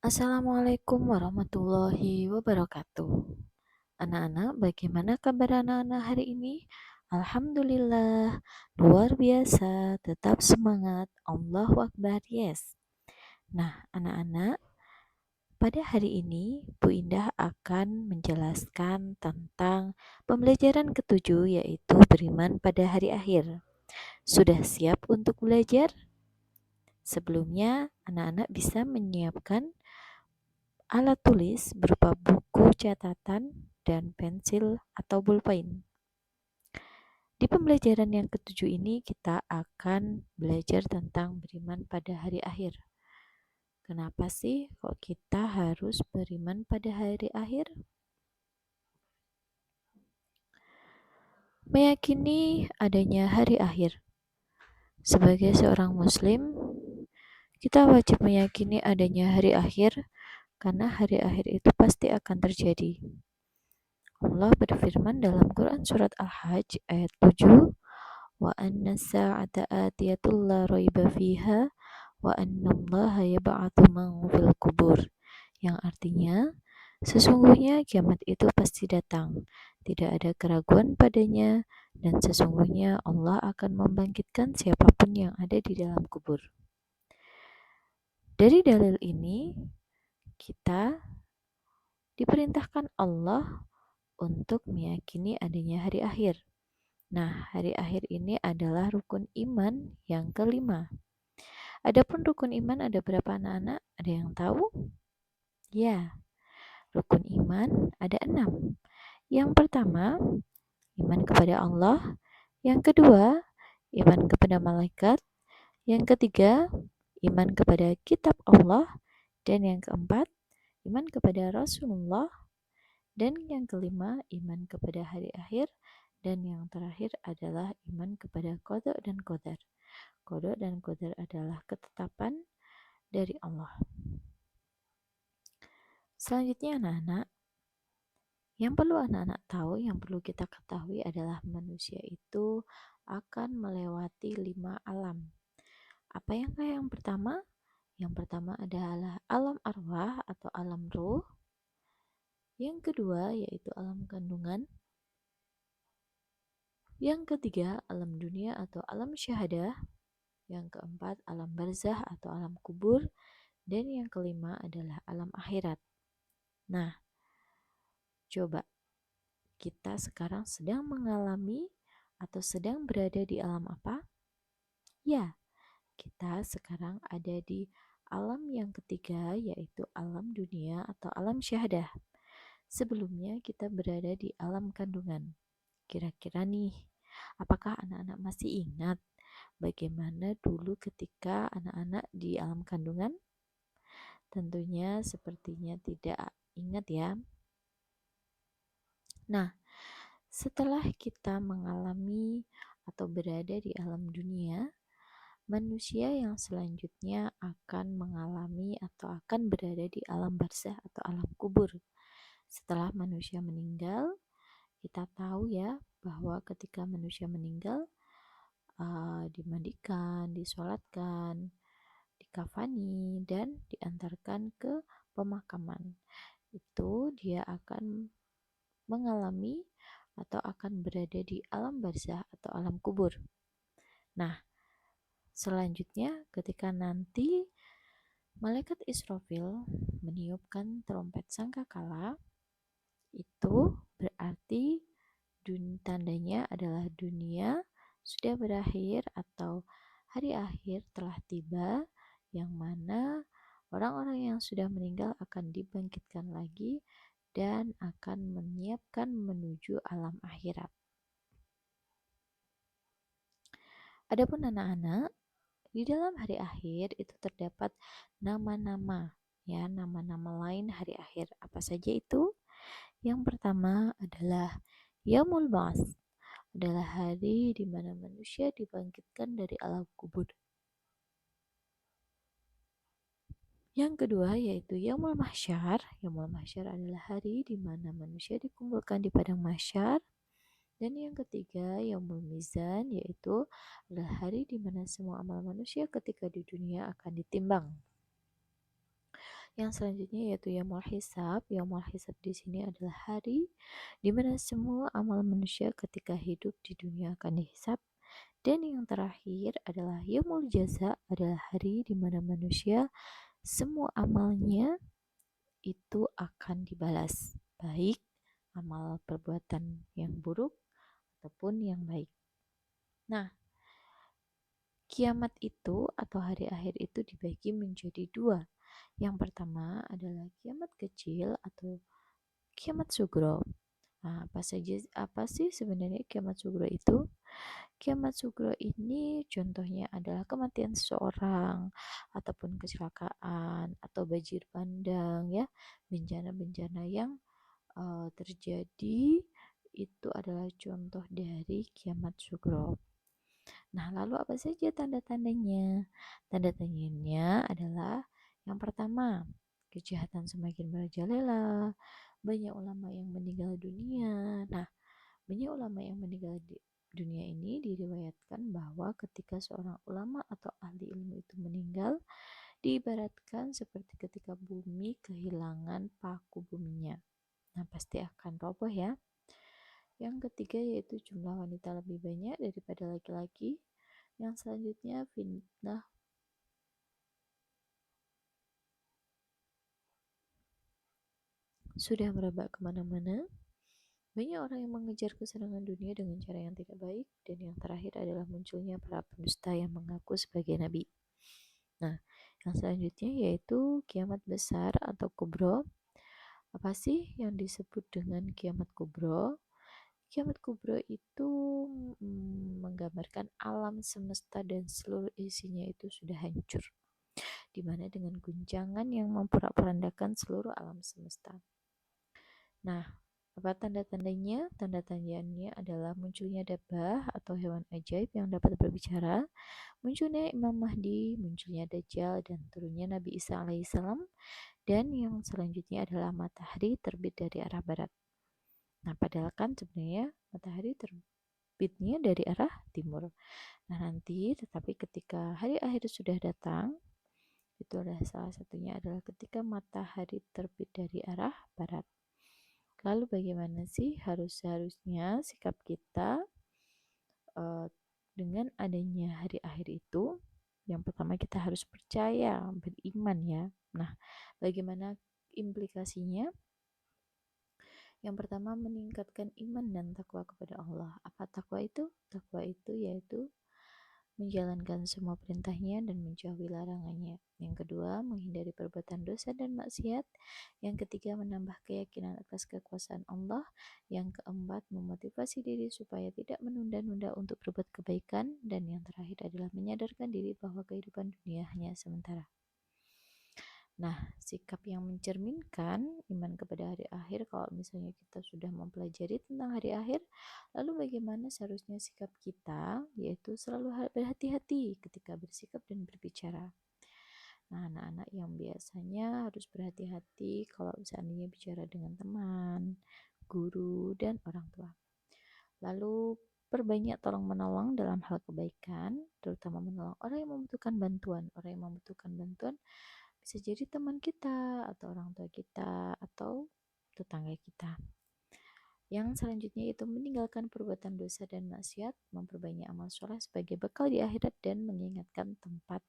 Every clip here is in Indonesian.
Assalamualaikum warahmatullahi wabarakatuh. Anak-anak, bagaimana kabar anak-anak hari ini? Alhamdulillah, luar biasa, tetap semangat, Allahu Akbar, yes. Nah, anak-anak, pada hari ini Bu Indah akan menjelaskan tentang pembelajaran ketujuh, yaitu beriman pada hari akhir. Sudah siap untuk belajar? Sebelumnya, anak-anak bisa menyiapkan alat tulis berupa buku catatan dan pensil atau pulpen. Di pembelajaran yang ketujuh ini kita akan belajar tentang beriman pada hari akhir. Kenapa sih kok kita harus beriman pada hari akhir? Meyakini adanya hari akhir. Sebagai seorang muslim, kita wajib meyakini adanya hari akhir karena hari akhir itu pasti akan terjadi. Allah berfirman dalam Quran surat Al-Hajj ayat 7, wa anna sa'ata atiyatul la raiba fiha wa annallaha yab'atsu man fil kubur, yang artinya sesungguhnya kiamat itu pasti datang, tidak ada keraguan padanya, dan sesungguhnya Allah akan membangkitkan siapapun yang ada di dalam kubur. Dari dalil ini kita diperintahkan Allah untuk meyakini adanya hari akhir. Nah, hari akhir ini adalah rukun iman yang kelima. Adapun rukun iman ada berapa anak-anak? Ada yang tahu? Ya, rukun iman ada 6. Yang pertama, iman kepada Allah. Yang kedua, iman kepada malaikat. Yang ketiga, iman kepada kitab Allah. Dan yang keempat, iman kepada Rasulullah. Dan yang kelima, iman kepada hari akhir. Dan yang terakhir adalah iman kepada qada dan qadar. Qada dan qadar adalah ketetapan dari Allah. Selanjutnya anak-anak, yang perlu anak-anak tahu, yang perlu kita ketahui adalah manusia itu akan melewati 5 alam. Apa yang pertama? Yang pertama adalah alam arwah atau alam ruh. Yang kedua yaitu alam kandungan. Yang ketiga alam dunia atau alam syahadah. Yang keempat alam barzah atau alam kubur. Dan yang kelima adalah alam akhirat. Nah, coba kita sekarang sedang mengalami atau sedang berada di alam apa? Ya, kita sekarang ada di alam yang ketiga, yaitu alam dunia atau alam syahadah. Sebelumnya kita berada di alam kandungan. Kira-kira nih, apakah anak-anak masih ingat bagaimana dulu ketika anak-anak di alam kandungan? Tentunya sepertinya tidak ingat ya. Nah, setelah kita mengalami atau berada di alam dunia, manusia yang selanjutnya akan mengalami atau akan berada di alam barzah atau alam kubur. Setelah manusia meninggal, kita tahu ya bahwa ketika manusia meninggal, dimandikan, disolatkan, dikafani, dan diantarkan ke pemakaman. Itu dia akan mengalami atau akan berada di alam barzah atau alam kubur. Nah, selanjutnya ketika nanti malaikat Israfil meniupkan trompet sangkakala, itu berarti tandanya adalah dunia sudah berakhir atau hari akhir telah tiba, yang mana orang-orang yang sudah meninggal akan dibangkitkan lagi dan akan menyiapkan menuju alam akhirat. Adapun anak-anak, di dalam hari akhir itu terdapat nama-nama, ya, nama-nama lain hari akhir. Apa saja itu? Yang pertama adalah Yaumul Ba'ats, adalah hari di mana manusia dibangkitkan dari alam kubur. Yang kedua yaitu Yaumul Mahsyar. Yaumul Mahsyar adalah hari di mana manusia dikumpulkan di padang mahsyar. Dan yang ketiga, Yaumul Mizan, yaitu adalah hari di mana semua amal manusia ketika di dunia akan ditimbang. Yang selanjutnya yaitu yaumul hisab. Yaumul hisab di sini adalah hari di mana semua amal manusia ketika hidup di dunia akan dihisab. Dan yang terakhir adalah yaumul jaza, adalah hari di mana manusia semua amalnya itu akan dibalas, baik amal perbuatan yang buruk ataupun yang baik. Nah, kiamat itu atau hari akhir itu dibagi menjadi dua. Yang pertama adalah kiamat kecil atau kiamat sugro. Nah, apa sih sebenarnya kiamat sugro itu? Kiamat sugro ini contohnya adalah kematian seseorang ataupun kecelakaan atau banjir bandang ya, bencana-bencana yang terjadi itu adalah contoh dari kiamat sugro. Nah, lalu apa saja tanda-tandanya? Tanda-tandanya adalah yang pertama, kejahatan semakin merajalela, banyak ulama yang meninggal dunia. Nah, banyak ulama yang meninggal di dunia ini diriwayatkan bahwa ketika seorang ulama atau ahli ilmu itu meninggal, diibaratkan seperti ketika bumi kehilangan paku buminya. Nah, pasti akan roboh ya. Yang ketiga yaitu jumlah wanita lebih banyak daripada laki-laki. Yang selanjutnya fitnah sudah merebak kemana-mana. Banyak orang yang mengejar kesenangan dunia dengan cara yang tidak baik. Dan yang terakhir adalah munculnya para pendusta yang mengaku sebagai nabi. Nah, yang selanjutnya yaitu kiamat besar atau kubro. Apa sih yang disebut dengan kiamat kubro? Kiamat kubro itu menggambarkan alam semesta dan seluruh isinya itu sudah hancur, di mana dengan guncangan yang memporak-porandakan seluruh alam semesta. Nah, apa tanda-tandanya? Tanda-tandanya adalah munculnya dabah atau hewan ajaib yang dapat berbicara, munculnya Imam Mahdi, munculnya Dajjal, dan turunnya Nabi Isa alaihissalam, dan yang selanjutnya adalah matahari terbit dari arah barat. Nah, padahal kan sebenarnya matahari terbitnya dari arah timur. Nah, nanti tetapi ketika hari akhir sudah datang, itu adalah salah satunya adalah ketika matahari terbit dari arah barat. Lalu bagaimana sih seharusnya sikap kita dengan adanya hari akhir itu? Yang pertama kita harus percaya, beriman ya. Nah, bagaimana implikasinya? Yang pertama meningkatkan iman dan takwa kepada Allah. Apa takwa itu? Takwa itu yaitu menjalankan semua perintahnya dan menjauhi larangannya. Yang kedua, menghindari perbuatan dosa dan maksiat. Yang ketiga, menambah keyakinan atas kekuasaan Allah. Yang keempat, memotivasi diri supaya tidak menunda-nunda untuk berbuat kebaikan. Dan yang terakhir adalah menyadarkan diri bahwa kehidupan dunia hanya sementara. Nah, sikap yang mencerminkan iman kepada hari akhir, kalau misalnya kita sudah mempelajari tentang hari akhir, lalu bagaimana seharusnya sikap kita, yaitu selalu berhati-hati ketika bersikap dan berbicara. Nah, anak-anak yang biasanya harus berhati-hati kalau seandainya bicara dengan teman, guru, dan orang tua. Lalu perbanyak tolong menolong dalam hal kebaikan, terutama menolong orang yang membutuhkan bantuan. Orang yang membutuhkan bantuan bisa jadi teman kita atau orang tua kita atau tetangga kita. Yang selanjutnya itu meninggalkan perbuatan dosa dan maksiat, memperbanyak amal soleh sebagai bekal di akhirat dan mengingatkan tempat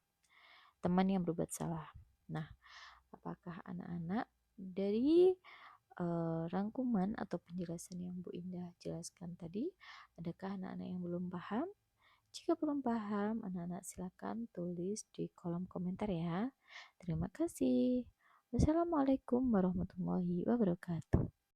teman yang berbuat salah. Nah, apakah anak-anak dari rangkuman atau penjelasan yang Bu Indah jelaskan tadi, adakah anak-anak yang belum paham? Jika belum paham, anak-anak silakan tulis di kolom komentar ya. Terima kasih. Wassalamualaikum warahmatullahi wabarakatuh.